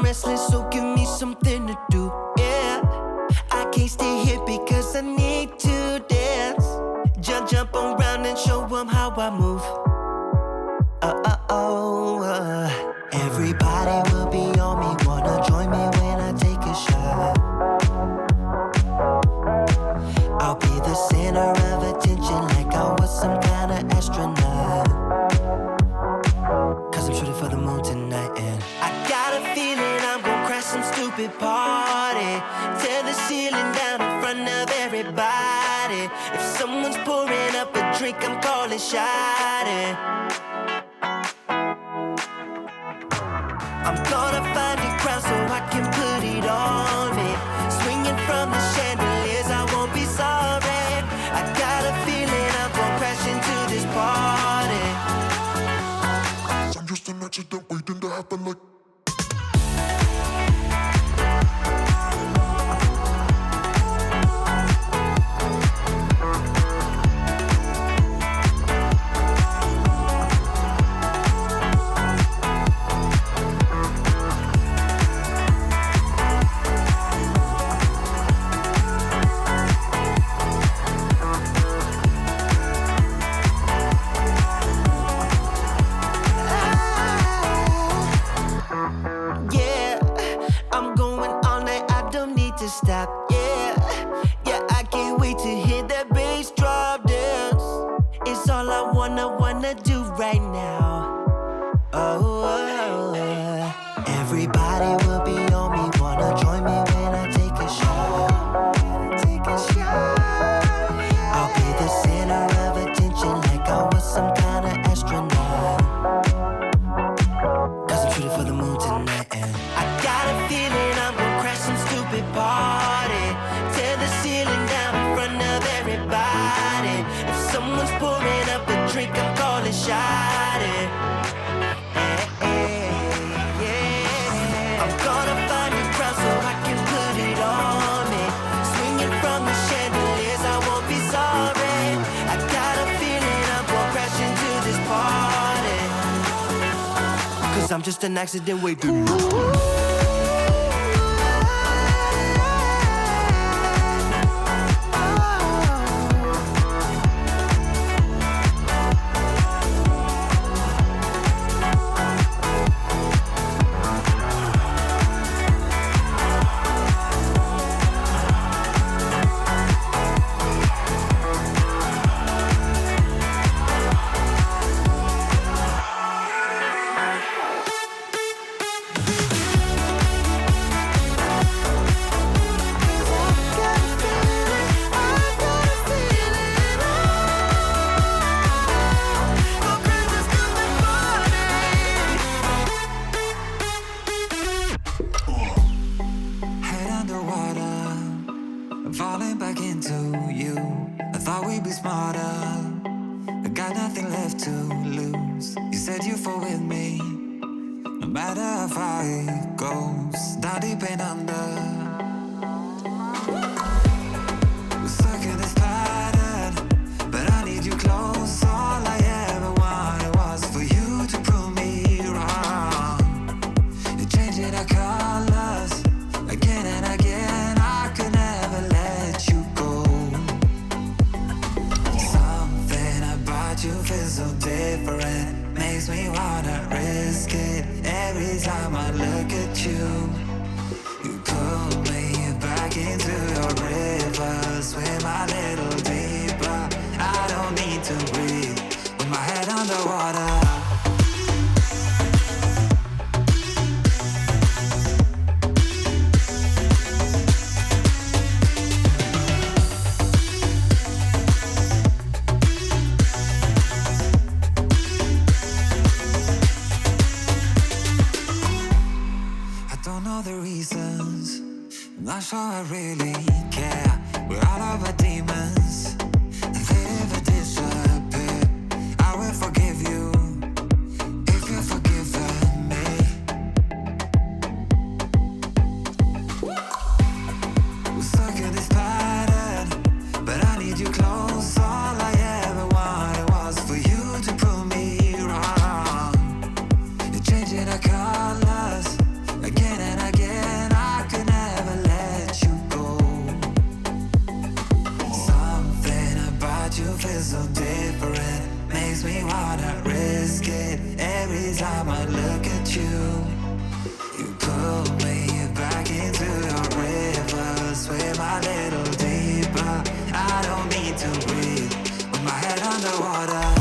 restless, so give me something to do. Yeah, I can't stay here because I need to dance. Jump around and show them how I move. Everybody will be on me, wanna join me when I take a shot. I'll be the center of attention like I was some kind of astronaut. Cause I'm shooting for the moon tonight and I got a feeling I'm gonna crash some stupid party. Tear the ceiling down in front of everybody. If someone's pouring up a drink, I'm calling shawty. I'm gonna find a crowd so I can put it on me. Swinging from the chandeliers, I won't be sorry. I got a feeling I'm gonna crash into this party. I'm just an accident waiting to happen like. Stop, yeah, I can't wait to hear that bass drop dance. It's all I wanna do right now. Everybody will be on me, wanna join me when I take a shot. I'll be the center of attention like I was some kind of astronaut. Cause I'm shooting for the moon tonight and I got a feeling I'm gonna crash some stupid party. Tear the ceiling down in front of everybody. If someone's pouring up a drink, I'm calling shawty. I'm gonna find a crowd so I can put it on me. Swinging from the chandeliers, I won't be sorry. I got a feeling I'm gonna crash into this party. Cause I'm just an accident waiting. Changing our colors again and feels so different. Makes me wanna risk it every time I look at you. You pull me back into your river, swim a little deeper. I don't need to breathe with my head underwater.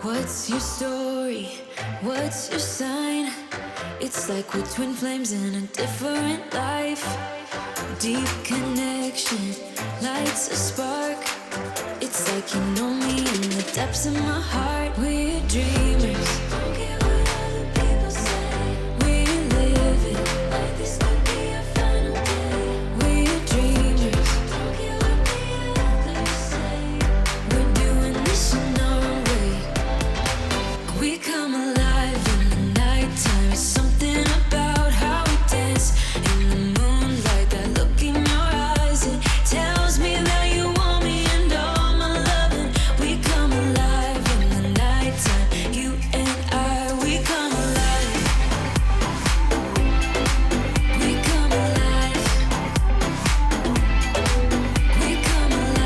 What's your story? What's your sign? It's like we're twin flames in a different life. Deep connection lights a spark. It's like you know me in the depths of my heart. We're dreaming.